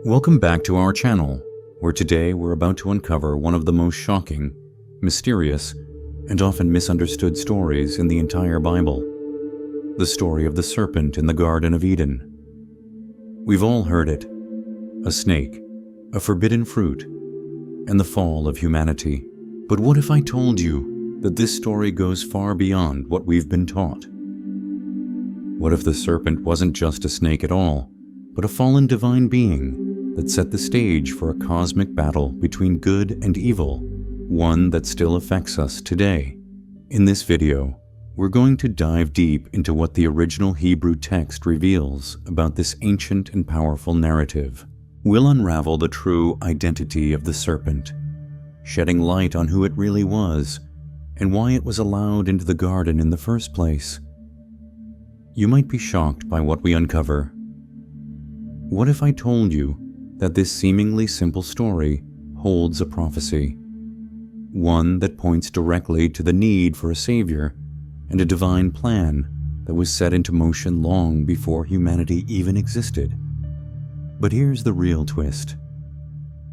Welcome back to our channel, where today we're about to uncover one of the most shocking, mysterious, and often misunderstood stories in the entire Bible. The story of the serpent in the Garden of Eden. We've all heard it. A snake, a forbidden fruit, and the fall of humanity. But what if I told you that this story goes far beyond what we've been taught? What if the serpent wasn't just a snake at all, but a fallen divine being that set the stage for a cosmic battle between good and evil, one that still affects us today? In this video, we're going to dive deep into what the original Hebrew text reveals about this ancient and powerful narrative. We'll unravel the true identity of the serpent, shedding light on who it really was and why it was allowed into the garden in the first place. You might be shocked by what we uncover. What if I told you that this seemingly simple story holds a prophecy, one that points directly to the need for a savior and a divine plan that was set into motion long before humanity even existed? But here's the real twist.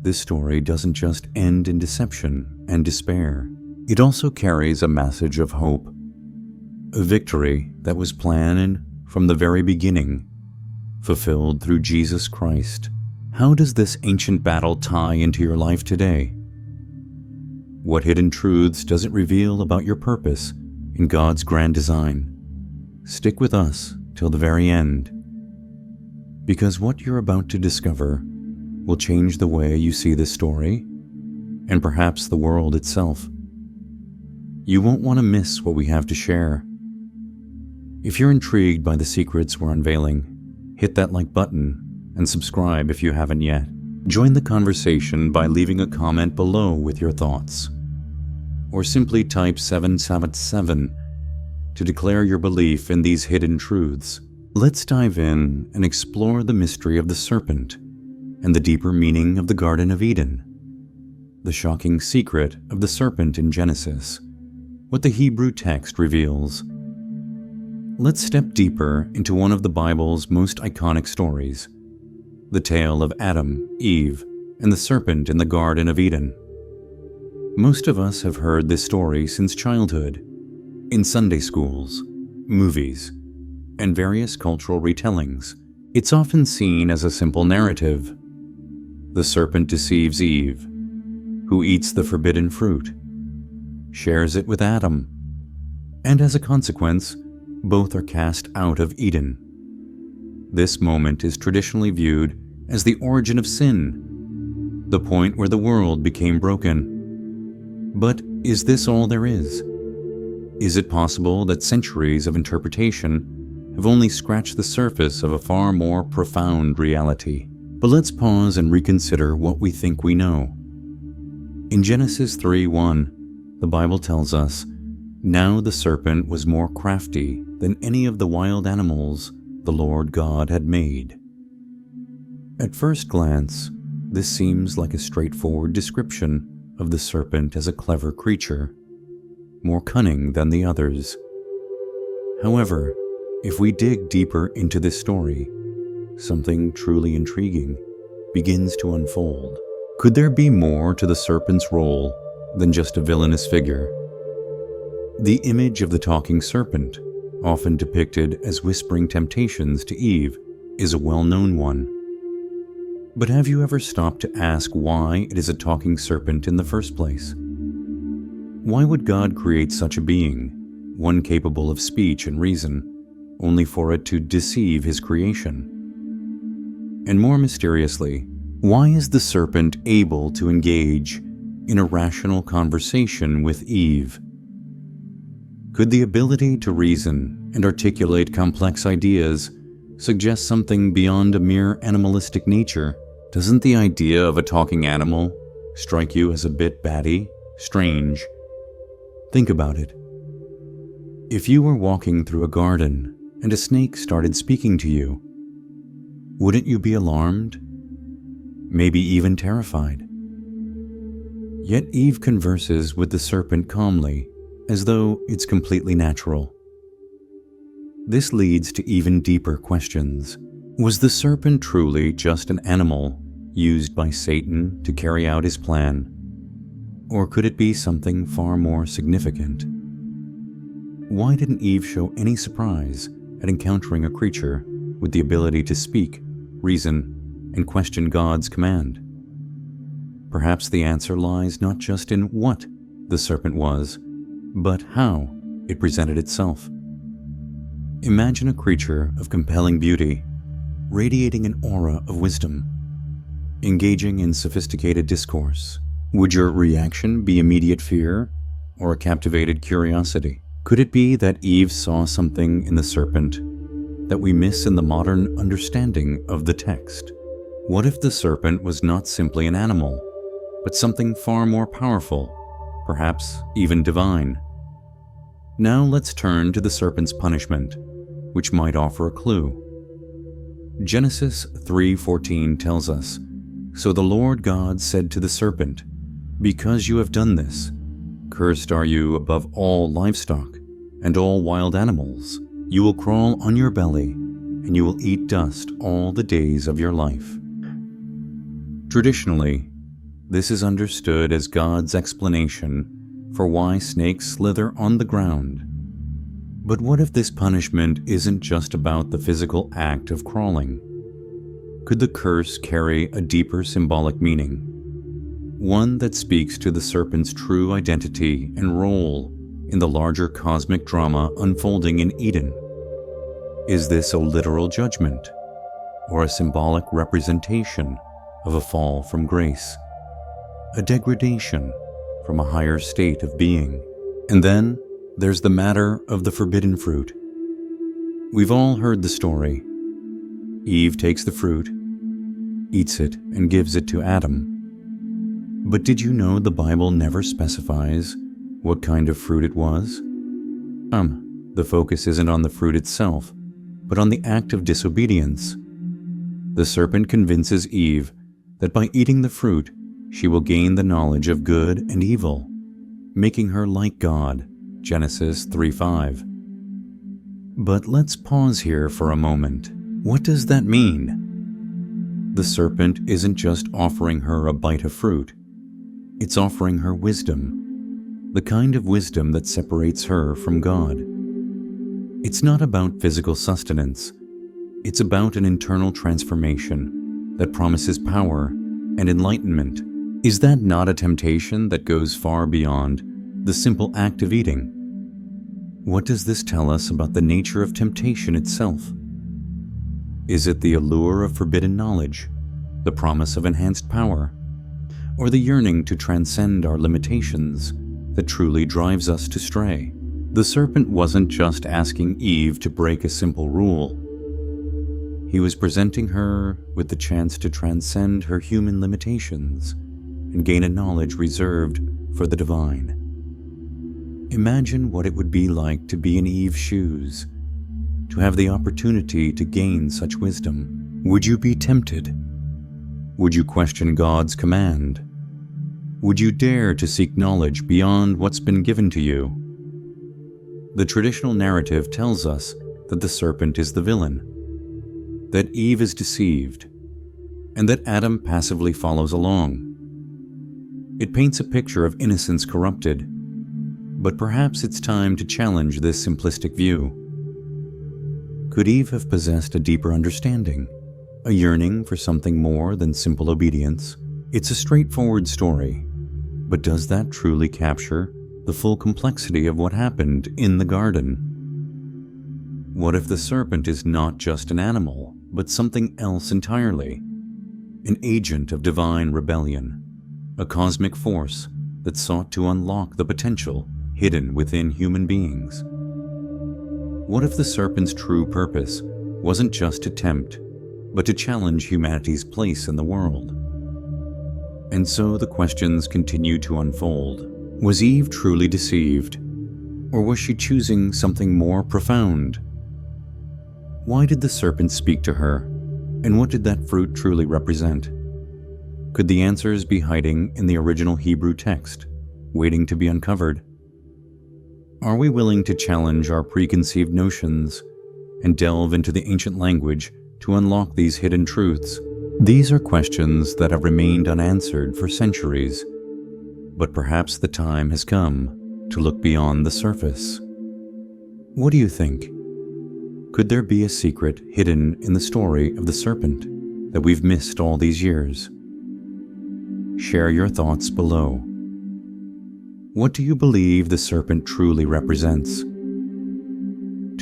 This story doesn't just end in deception and despair. It also carries a message of hope, a victory that was planned from the very beginning, fulfilled through Jesus Christ. How does this ancient battle tie into your life today? What hidden truths does it reveal about your purpose in God's grand design? Stick with us till the very end, because what you're about to discover will change the way you see this story and perhaps the world itself. You won't want to miss what we have to share. If you're intrigued by the secrets we're unveiling, hit that like button and subscribe if you haven't yet. Join the conversation by leaving a comment below with your thoughts, or simply type 777 to declare your belief in these hidden truths. Let's dive in and explore the mystery of the serpent and the deeper meaning of the Garden of Eden. The shocking secret of the serpent in Genesis, what the Hebrew text reveals. Let's step deeper into one of the Bible's most iconic stories, the tale of Adam, Eve, and the serpent in the Garden of Eden. Most of us have heard this story since childhood, in Sunday schools, movies, and various cultural retellings. It's often seen as a simple narrative. The serpent deceives Eve, who eats the forbidden fruit, shares it with Adam, and as a consequence, both are cast out of Eden. This moment is traditionally viewed as the origin of sin, the point where the world became broken. But is this all there is? Is it possible that centuries of interpretation have only scratched the surface of a far more profound reality? But let's pause and reconsider what we think we know. In Genesis 3:1, the Bible tells us, "Now the serpent was more crafty than any of the wild animals the Lord God had made." At first glance, this seems like a straightforward description of the serpent as a clever creature, more cunning than the others. However, if we dig deeper into this story, something truly intriguing begins to unfold. Could there be more to the serpent's role than just a villainous figure? The image of the talking serpent, often depicted as whispering temptations to Eve, is a well-known one. But have you ever stopped to ask why it is a talking serpent in the first place? Why would God create such a being, one capable of speech and reason, only for it to deceive his creation? And more mysteriously, why is the serpent able to engage in a rational conversation with Eve? Could the ability to reason and articulate complex ideas suggest something beyond a mere animalistic nature? Doesn't the idea of a talking animal strike you as a bit batty, strange? Think about it. If you were walking through a garden and a snake started speaking to you, wouldn't you be alarmed? Maybe even terrified? Yet Eve converses with the serpent calmly, as though it's completely natural. This leads to even deeper questions. Was the serpent truly just an animal used by Satan to carry out his plan? Or could it be something far more significant? Why didn't Eve show any surprise at encountering a creature with the ability to speak, reason, and question God's command? Perhaps the answer lies not just in what the serpent was, but how it presented itself. Imagine a creature of compelling beauty, radiating an aura of wisdom, engaging in sophisticated discourse. Would your reaction be immediate fear or a captivated curiosity? Could it be that Eve saw something in the serpent that we miss in the modern understanding of the text? What if the serpent was not simply an animal, but something far more powerful, perhaps even divine? Now let's turn to the serpent's punishment, which might offer a clue. Genesis 3:14 tells us, "So the Lord God said to the serpent, 'Because you have done this, cursed are you above all livestock and all wild animals. You will crawl on your belly, and you will eat dust all the days of your life.'" Traditionally, this is understood as God's explanation for why snakes slither on the ground. But what if this punishment isn't just about the physical act of crawling? Could the curse carry a deeper symbolic meaning? One that speaks to the serpent's true identity and role in the larger cosmic drama unfolding in Eden? Is this a literal judgment, or a symbolic representation of a fall from grace, a degradation from a higher state of being? And then there's the matter of the forbidden fruit. We've all heard the story. Eve takes the fruit, eats it, and gives it to Adam. But did you know the Bible never specifies what kind of fruit it was? The focus isn't on the fruit itself, but on the act of disobedience. The serpent convinces Eve that by eating the fruit, she will gain the knowledge of good and evil, making her like God, Genesis 3:5. But let's pause here for a moment. What does that mean? The serpent isn't just offering her a bite of fruit. It's offering her wisdom, the kind of wisdom that separates her from God. It's not about physical sustenance. It's about an internal transformation that promises power and enlightenment. Is that not a temptation that goes far beyond the simple act of eating? What does this tell us about the nature of temptation itself? Is it the allure of forbidden knowledge, the promise of enhanced power, or the yearning to transcend our limitations that truly drives us to stray? The serpent wasn't just asking Eve to break a simple rule. He was presenting her with the chance to transcend her human limitations and gain a knowledge reserved for the divine. Imagine what it would be like to be in Eve's shoes, to have the opportunity to gain such wisdom. Would you be tempted? Would you question God's command? Would you dare to seek knowledge beyond what's been given to you? The traditional narrative tells us that the serpent is the villain, that Eve is deceived, and that Adam passively follows along. It paints a picture of innocence corrupted, but perhaps it's time to challenge this simplistic view. Could Eve have possessed a deeper understanding, a yearning for something more than simple obedience? It's a straightforward story, but does that truly capture the full complexity of what happened in the garden? What if the serpent is not just an animal, but something else entirely? An agent of divine rebellion, a cosmic force that sought to unlock the potential hidden within human beings. What if the serpent's true purpose wasn't just to tempt, but to challenge humanity's place in the world? And so the questions continue to unfold. Was Eve truly deceived, or was she choosing something more profound? Why did the serpent speak to her, and what did that fruit truly represent? Could the answers be hiding in the original Hebrew text, waiting to be uncovered? Are we willing to challenge our preconceived notions and delve into the ancient language to unlock these hidden truths? These are questions that have remained unanswered for centuries, but perhaps the time has come to look beyond the surface. What do you think? Could there be a secret hidden in the story of the serpent that we've missed all these years? Share your thoughts below. What do you believe the serpent truly represents?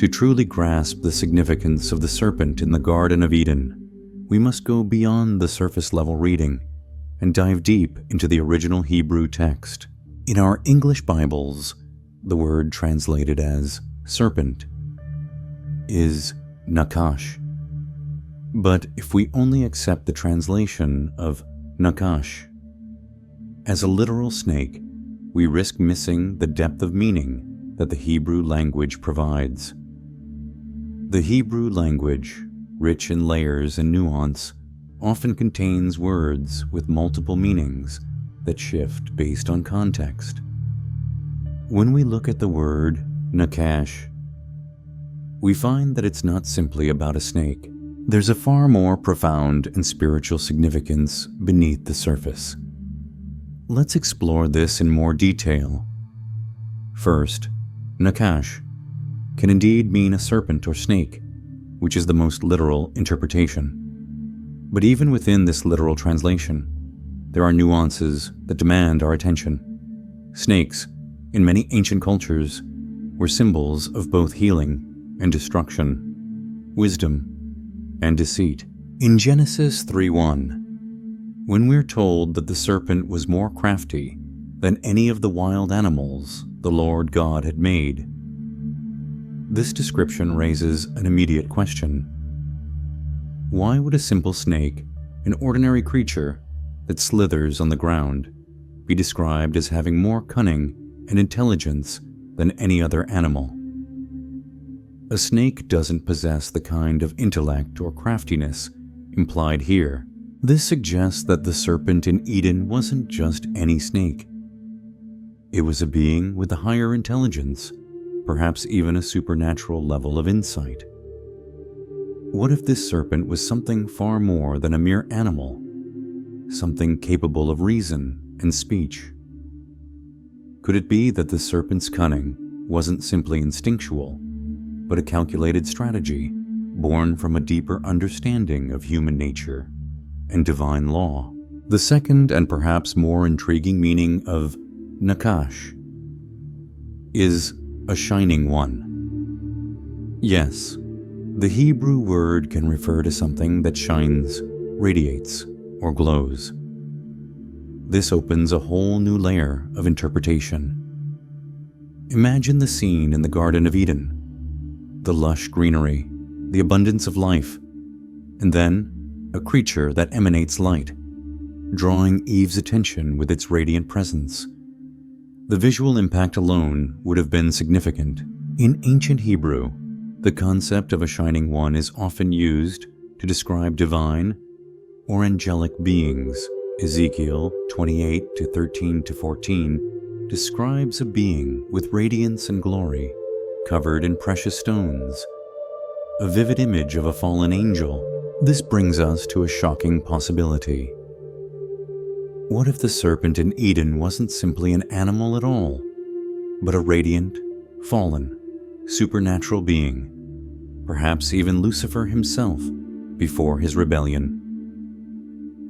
To truly grasp the significance of the serpent in the Garden of Eden, we must go beyond the surface-level reading and dive deep into the original Hebrew text. In our English Bibles, the word translated as serpent is nakash. But if we only accept the translation of nakash as a literal snake, we risk missing the depth of meaning that the Hebrew language provides. The Hebrew language, rich in layers and nuance, often contains words with multiple meanings that shift based on context. When we look at the word nakash, we find that it's not simply about a snake. There's a far more profound and spiritual significance beneath the surface. Let's explore this in more detail. First, nakash can indeed mean a serpent or snake, which is the most literal interpretation. But even within this literal translation, there are nuances that demand our attention. Snakes, in many ancient cultures, were symbols of both healing and destruction, wisdom and deceit. In Genesis 3:1, when we're told that the serpent was more crafty than any of the wild animals the Lord God had made, this description raises an immediate question. Why would a simple snake, an ordinary creature that slithers on the ground, be described as having more cunning and intelligence than any other animal? A snake doesn't possess the kind of intellect or craftiness implied here. This suggests that the serpent in Eden wasn't just any snake. It was a being with a higher intelligence, perhaps even a supernatural level of insight. What if this serpent was something far more than a mere animal, something capable of reason and speech? Could it be that the serpent's cunning wasn't simply instinctual, but a calculated strategy born from a deeper understanding of human nature and divine law? The second and perhaps more intriguing meaning of nakash is a shining one. Yes, the Hebrew word can refer to something that shines, radiates, or glows. This opens a whole new layer of interpretation. Imagine the scene in the Garden of Eden, the lush greenery, the abundance of life, and then a creature that emanates light, drawing Eve's attention with its radiant presence. The visual impact alone would have been significant. In ancient Hebrew, the concept of a shining one is often used to describe divine or angelic beings. Ezekiel 28:13-14 describes a being with radiance and glory, covered in precious stones, a vivid image of a fallen angel. This brings us to a shocking possibility. What if the serpent in Eden wasn't simply an animal at all, but a radiant, fallen, supernatural being, perhaps even Lucifer himself before his rebellion?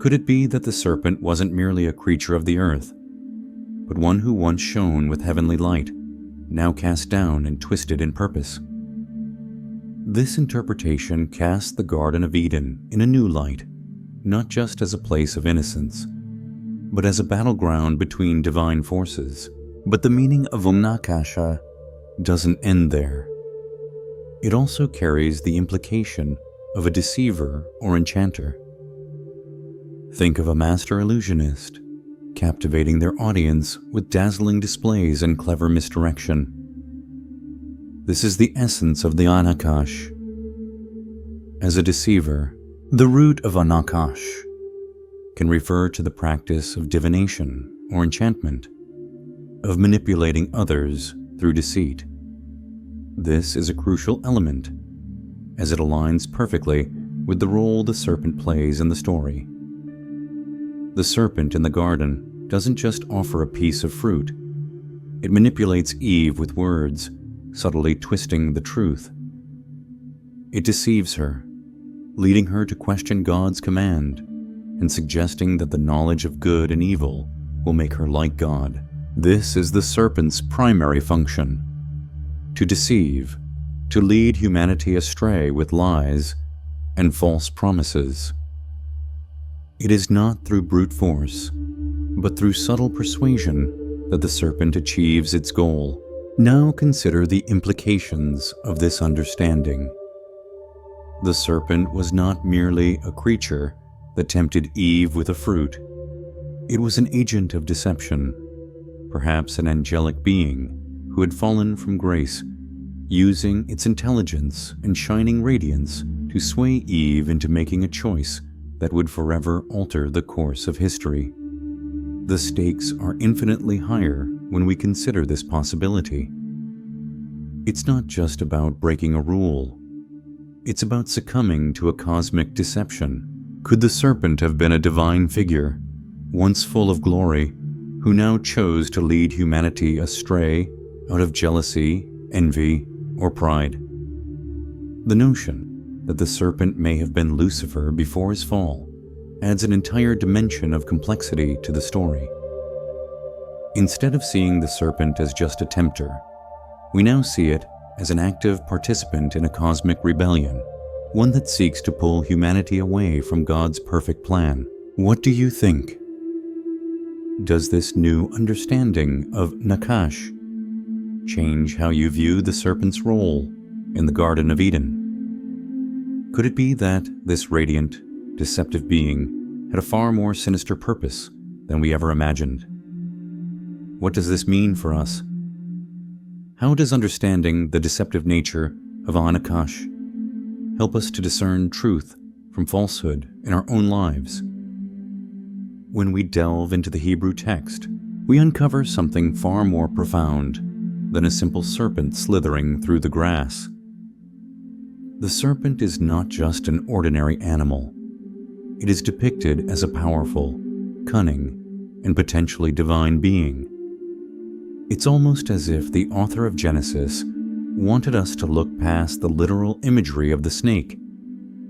Could it be that the serpent wasn't merely a creature of the earth, but one who once shone with heavenly light, now cast down and twisted in purpose? This interpretation casts the Garden of Eden in a new light, not just as a place of innocence, but as a battleground between divine forces. But the meaning of Nakasha doesn't end there. It also carries the implication of a deceiver or enchanter. Think of a master illusionist, captivating their audience with dazzling displays and clever misdirection. This is the essence of the Anakash. As a deceiver, the root of Anakash can refer to the practice of divination or enchantment, of manipulating others through deceit. This is a crucial element, as it aligns perfectly with the role the serpent plays in the story. The serpent in the garden doesn't just offer a piece of fruit. It manipulates Eve with words, subtly twisting the truth. It deceives her, leading her to question God's command and suggesting that the knowledge of good and evil will make her like God. This is the serpent's primary function: to deceive, to lead humanity astray with lies and false promises. It is not through brute force, but through subtle persuasion that the serpent achieves its goal. Now consider the implications of this understanding. The serpent was not merely a creature that tempted Eve with a fruit. It was an agent of deception, perhaps an angelic being who had fallen from grace, using its intelligence and shining radiance to sway Eve into making a choice that would forever alter the course of history. The stakes are infinitely higher when we consider this possibility. It's not just about breaking a rule. It's about succumbing to a cosmic deception. Could the serpent have been a divine figure, once full of glory, who now chose to lead humanity astray out of jealousy, envy, or pride? The notion that the serpent may have been Lucifer before his fall adds an entire dimension of complexity to the story. Instead of seeing the serpent as just a tempter, we now see it as an active participant in a cosmic rebellion, one that seeks to pull humanity away from God's perfect plan. What do you think? Does this new understanding of Nakash change how you view the serpent's role in the Garden of Eden? Could it be that this radiant, deceptive being had a far more sinister purpose than we ever imagined? What does this mean for us? How does understanding the deceptive nature of Anakash help us to discern truth from falsehood in our own lives? When we delve into the Hebrew text, we uncover something far more profound than a simple serpent slithering through the grass. The serpent is not just an ordinary animal. It is depicted as a powerful, cunning, and potentially divine being. It's almost as if the author of Genesis wanted us to look past the literal imagery of the snake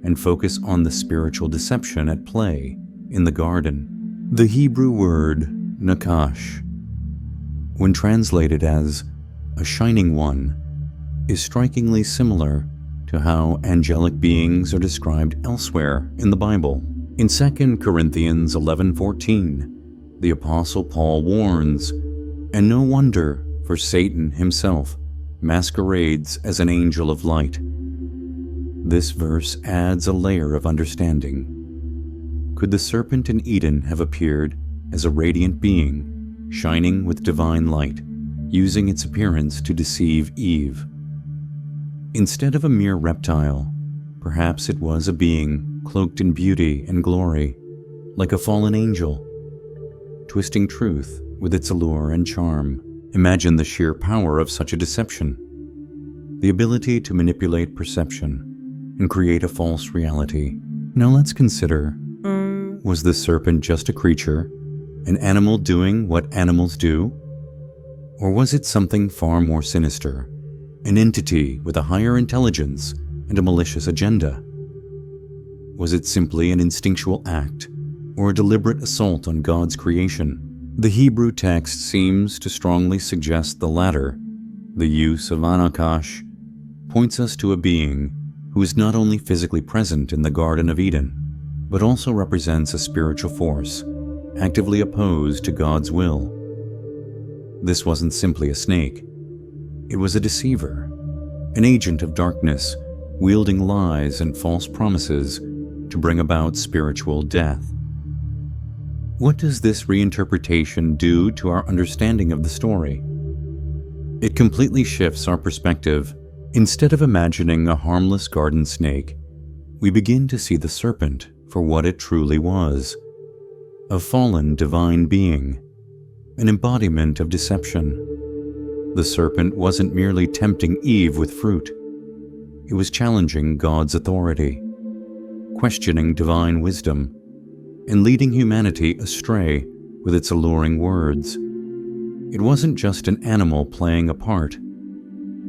and focus on the spiritual deception at play in the garden. The Hebrew word Nakash, when translated as a shining one, is strikingly similar to how angelic beings are described elsewhere in the Bible. In 2 Corinthians 11:14, the Apostle Paul warns, "And no wonder, for Satan himself masquerades as an angel of light." This verse adds a layer of understanding. Could the serpent in Eden have appeared as a radiant being, shining with divine light, using its appearance to deceive Eve? Instead of a mere reptile, perhaps it was a being cloaked in beauty and glory, like a fallen angel, twisting truth with its allure and charm. Imagine the sheer power of such a deception. The ability to manipulate perception and create a false reality. Now let's consider, was the serpent just a creature, an animal doing what animals do? Or was it something far more sinister, an entity with a higher intelligence and a malicious agenda? Was it simply an instinctual act, or a deliberate assault on God's creation? The Hebrew text seems to strongly suggest the latter. The use of Anakash points us to a being who is not only physically present in the Garden of Eden, but also represents a spiritual force, actively opposed to God's will. This wasn't simply a snake. It was a deceiver, an agent of darkness, wielding lies and false promises to bring about spiritual death. What does this reinterpretation do to our understanding of the story? It completely shifts our perspective. Instead of imagining a harmless garden snake, we begin to see the serpent for what it truly was: a fallen divine being, an embodiment of deception. The serpent wasn't merely tempting Eve with fruit. It was challenging God's authority. questioning divine wisdom, and leading humanity astray with its alluring words. It wasn't just an animal playing a part.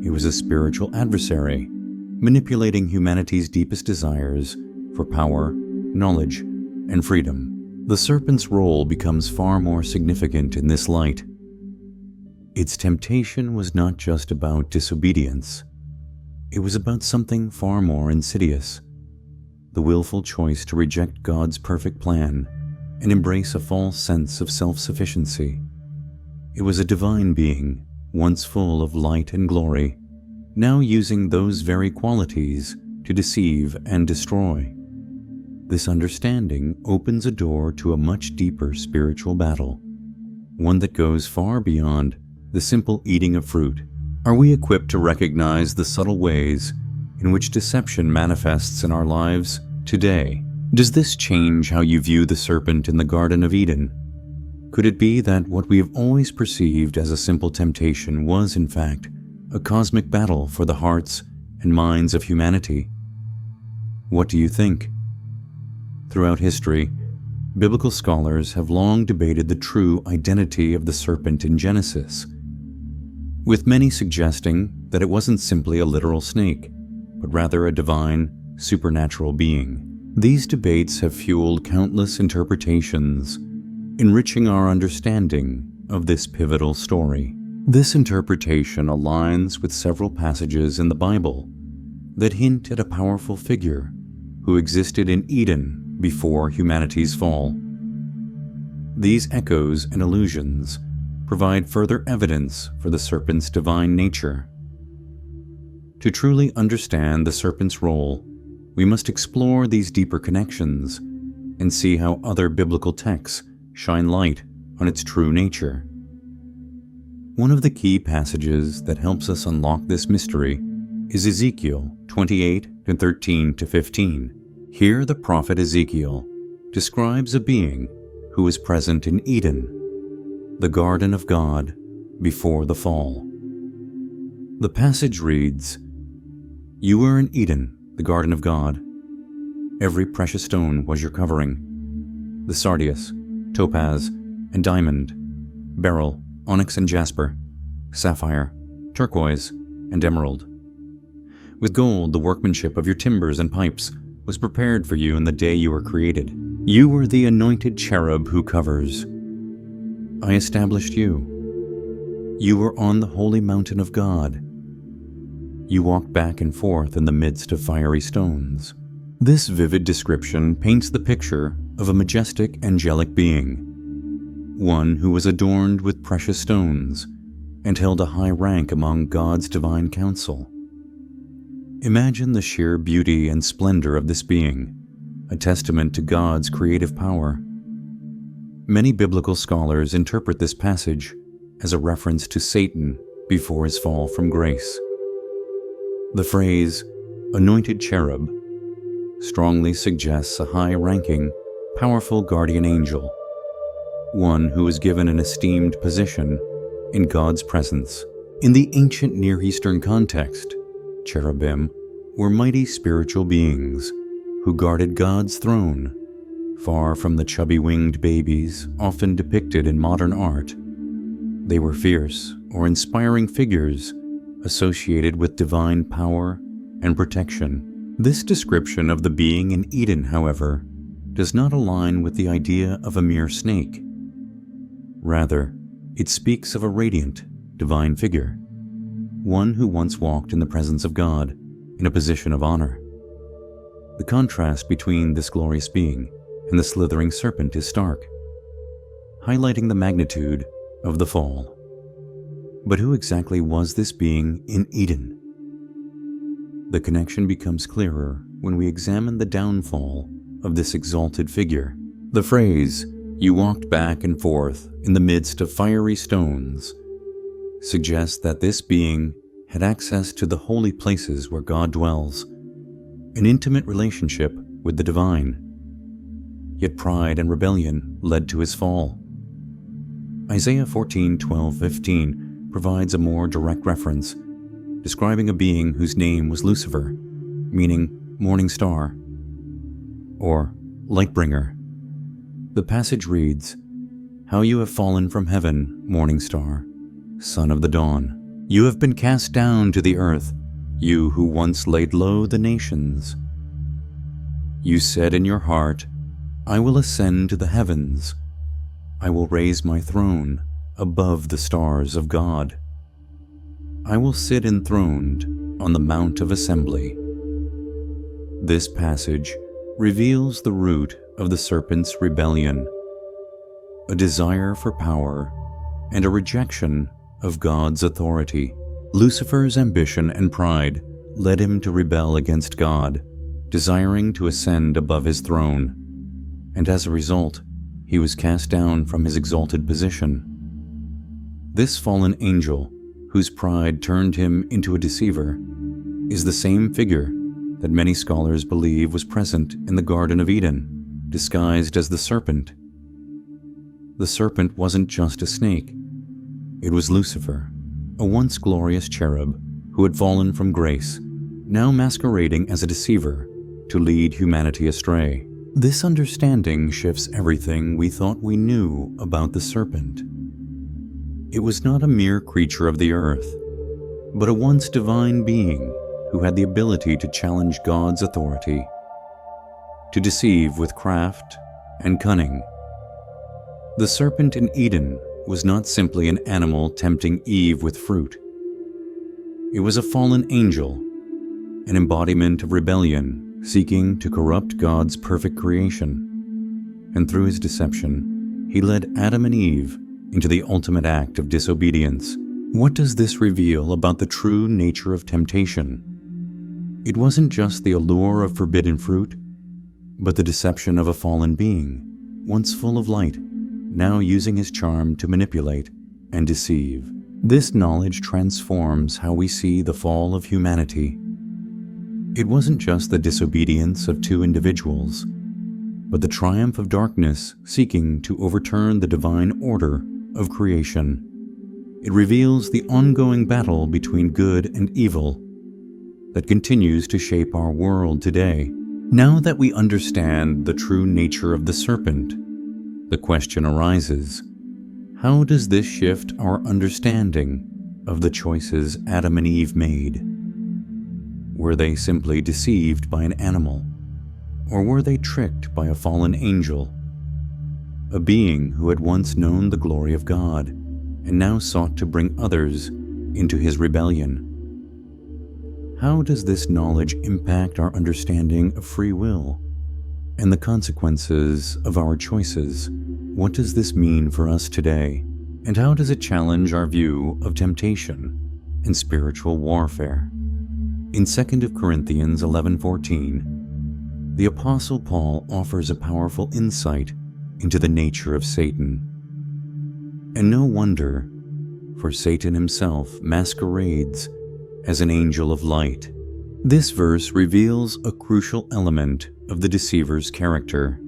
It was a spiritual adversary, manipulating humanity's deepest desires for power, knowledge, and freedom. The serpent's role becomes far more significant in this light. Its temptation was not just about disobedience. It was about something far more insidious: the willful choice to reject God's perfect plan and embrace a false sense of self-sufficiency. It was a divine being, once full of light and glory, now using those very qualities to deceive and destroy. This understanding opens a door to a much deeper spiritual battle, one that goes far beyond the simple eating of fruit. Are we equipped to recognize the subtle ways in which deception manifests in our lives today? Does this change how you view the serpent in the Garden of Eden? Could it be that what we have always perceived as a simple temptation was, in fact, a cosmic battle for the hearts and minds of humanity? What do you think? Throughout history, biblical scholars have long debated the true identity of the serpent in Genesis, with many suggesting that it wasn't simply a literal snake, but rather a divine, supernatural being. These debates have fueled countless interpretations, enriching our understanding of this pivotal story. This interpretation aligns with several passages in the Bible that hint at a powerful figure who existed in Eden before humanity's fall. These echoes and allusions provide further evidence for the serpent's divine nature. To truly understand the serpent's role, we must explore these deeper connections and see how other biblical texts shine light on its true nature. One of the key passages that helps us unlock this mystery is Ezekiel 28:13-15. Here the prophet Ezekiel describes a being who was present in Eden, the garden of God, before the fall. The passage reads, "You were in Eden, the garden of God. Every precious stone was your covering: the sardius, topaz, and diamond, beryl, onyx and jasper, sapphire, turquoise, and emerald. With gold, the workmanship of your timbers and pipes was prepared for you in the day you were created. You were the anointed cherub who covers. I established you. You were on the holy mountain of God. You walked back and forth in the midst of fiery stones." This vivid description paints the picture of a majestic angelic being, one who was adorned with precious stones and held a high rank among God's divine council. Imagine the sheer beauty and splendor of this being, a testament to God's creative power. Many biblical scholars interpret this passage as a reference to Satan before his fall from grace. The phrase, anointed cherub, strongly suggests a high-ranking, powerful guardian angel, one who was given an esteemed position in God's presence. In the ancient Near Eastern context, cherubim were mighty spiritual beings who guarded God's throne, far from the chubby-winged babies often depicted in modern art. They were fierce or inspiring figures associated with divine power and protection. This description of the being in Eden, however, does not align with the idea of a mere snake. Rather, it speaks of a radiant, divine figure, one who once walked in the presence of God in a position of honor. The contrast between this glorious being and the slithering serpent is stark, highlighting the magnitude of the fall. But who exactly was this being in Eden? The connection becomes clearer when we examine the downfall of this exalted figure. The phrase, "You walked back and forth in the midst of fiery stones," suggests that this being had access to the holy places where God dwells, an intimate relationship with the divine. Yet pride and rebellion led to his fall. Isaiah 14:12-15 provides a more direct reference, describing a being whose name was Lucifer, meaning morning star. or Lightbringer. The passage reads, "How you have fallen from heaven, morning star, son of the dawn. You have been cast down to the earth, you who once laid low the nations. You said in your heart, I will ascend to the heavens. I will raise my throne above the stars of God. I will sit enthroned on the Mount of Assembly." This passage reveals the root of the serpent's rebellion, a desire for power and a rejection of God's authority. Lucifer's ambition and pride led him to rebel against God, desiring to ascend above his throne, and as a result, he was cast down from his exalted position. This fallen angel, whose pride turned him into a deceiver, is the same figure that many scholars believe was present in the Garden of Eden, disguised as the serpent. The serpent wasn't just a snake. It was Lucifer, a once glorious cherub who had fallen from grace, now masquerading as a deceiver to lead humanity astray. This understanding shifts everything we thought we knew about the serpent. It was not a mere creature of the earth, but a once divine being who had the ability to challenge God's authority, to deceive with craft and cunning. The serpent in Eden was not simply an animal tempting Eve with fruit. It was a fallen angel, an embodiment of rebellion, seeking to corrupt God's perfect creation. And through his deception, he led Adam and Eve into the ultimate act of disobedience. What does this reveal about the true nature of temptation? It wasn't just the allure of forbidden fruit, but the deception of a fallen being, once full of light, now using his charm to manipulate and deceive. This knowledge transforms how we see the fall of humanity. It wasn't just the disobedience of two individuals, but the triumph of darkness seeking to overturn the divine order of creation. It reveals the ongoing battle between good and evil that continues to shape our world today. Now that we understand the true nature of the serpent, the question arises, how does this shift our understanding of the choices Adam and Eve made? Were they simply deceived by an animal, or were they tricked by a fallen angel, a being who had once known the glory of God and now sought to bring others into his rebellion? How does this knowledge impact our understanding of free will and the consequences of our choices? What does this mean for us today? And how does it challenge our view of temptation and spiritual warfare? In 2 Corinthians 11:14, the Apostle Paul offers a powerful insight into the nature of Satan. And no wonder, for Satan himself masquerades as an angel of light. This verse reveals a crucial element of the deceiver's character.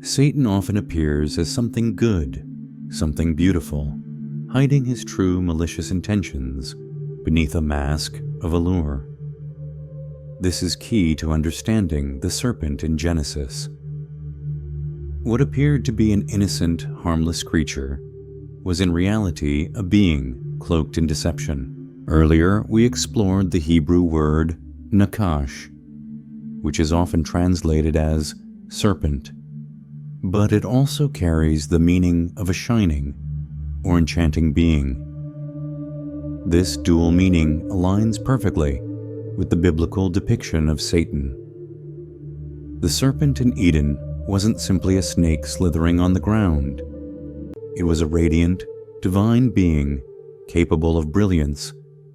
Satan often appears as something good, something beautiful, hiding his true malicious intentions beneath a mask of allure. This is key to understanding the serpent in Genesis. What appeared to be an innocent, harmless creature was in reality a being cloaked in deception. Earlier, we explored the Hebrew word nakash, which is often translated as serpent, but it also carries the meaning of a shining or enchanting being. This dual meaning aligns perfectly with the biblical depiction of Satan. The serpent in Eden wasn't simply a snake slithering on the ground. It was a radiant, divine being capable of brilliance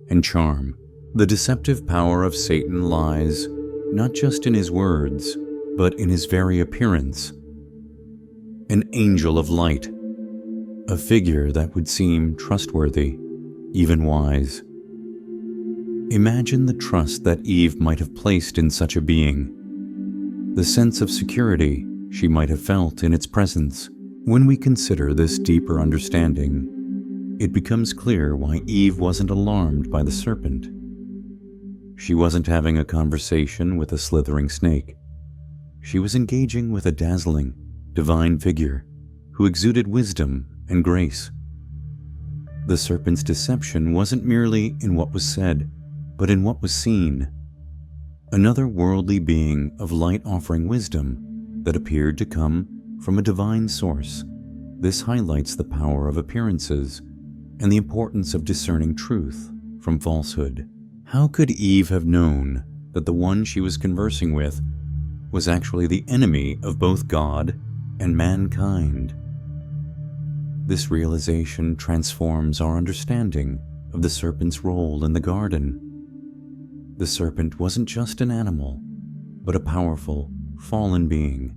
and charm. The deceptive power of Satan lies not just in his words, but in his very appearance. An angel of light, a figure that would seem trustworthy, even wise. Imagine the trust that Eve might have placed in such a being, the sense of security she might have felt in its presence. When we consider this deeper understanding, it becomes clear why Eve wasn't alarmed by the serpent. She wasn't having a conversation with a slithering snake. she was engaging with a dazzling, divine figure who exuded wisdom and grace. The serpent's deception wasn't merely in what was said, but in what was seen. Another worldly being of light offering wisdom that appeared to come from a divine source. This highlights the power of appearances and the importance of discerning truth from falsehood. How could Eve have known that the one she was conversing with was actually the enemy of both God and mankind? This realization transforms our understanding of the serpent's role in the garden. The serpent wasn't just an animal, but a powerful, fallen being,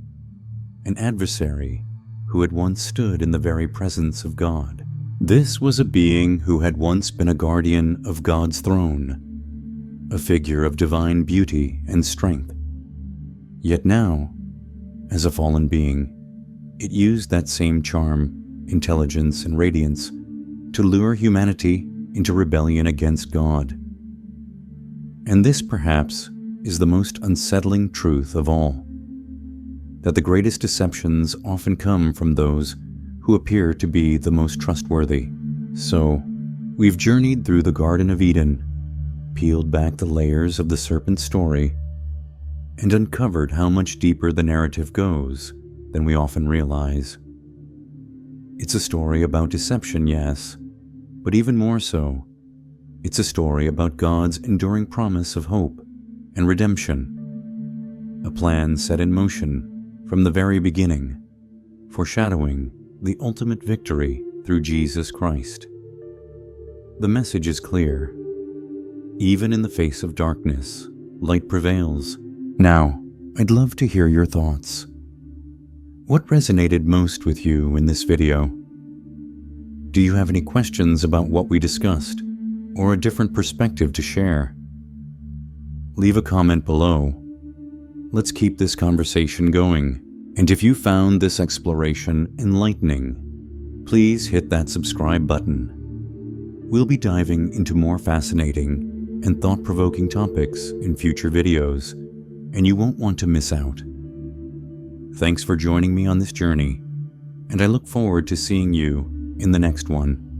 an adversary who had once stood in the very presence of God. This was a being who had once been a guardian of God's throne, a figure of divine beauty and strength. Yet now, as a fallen being, it used that same charm, intelligence, and radiance to lure humanity into rebellion against God. And this, perhaps, is the most unsettling truth of all, that the greatest deceptions often come from those who appear to be the most trustworthy. So, we've journeyed through the Garden of Eden, peeled back the layers of the serpent's story, and uncovered how much deeper the narrative goes than we often realize. It's a story about deception, yes, but even more so, it's a story about God's enduring promise of hope and redemption, a plan set in motion from the very beginning, foreshadowing the ultimate victory through Jesus Christ. The message is clear. Even in the face of darkness, light prevails. Now, I'd love to hear your thoughts. What resonated most with you in this video? Do you have any questions about what we discussed, or a different perspective to share? Leave a comment below. Let's keep this conversation going. And if you found this exploration enlightening, please hit that subscribe button. We'll be diving into more fascinating and thought-provoking topics in future videos, and you won't want to miss out. Thanks for joining me on this journey, and I look forward to seeing you in the next one.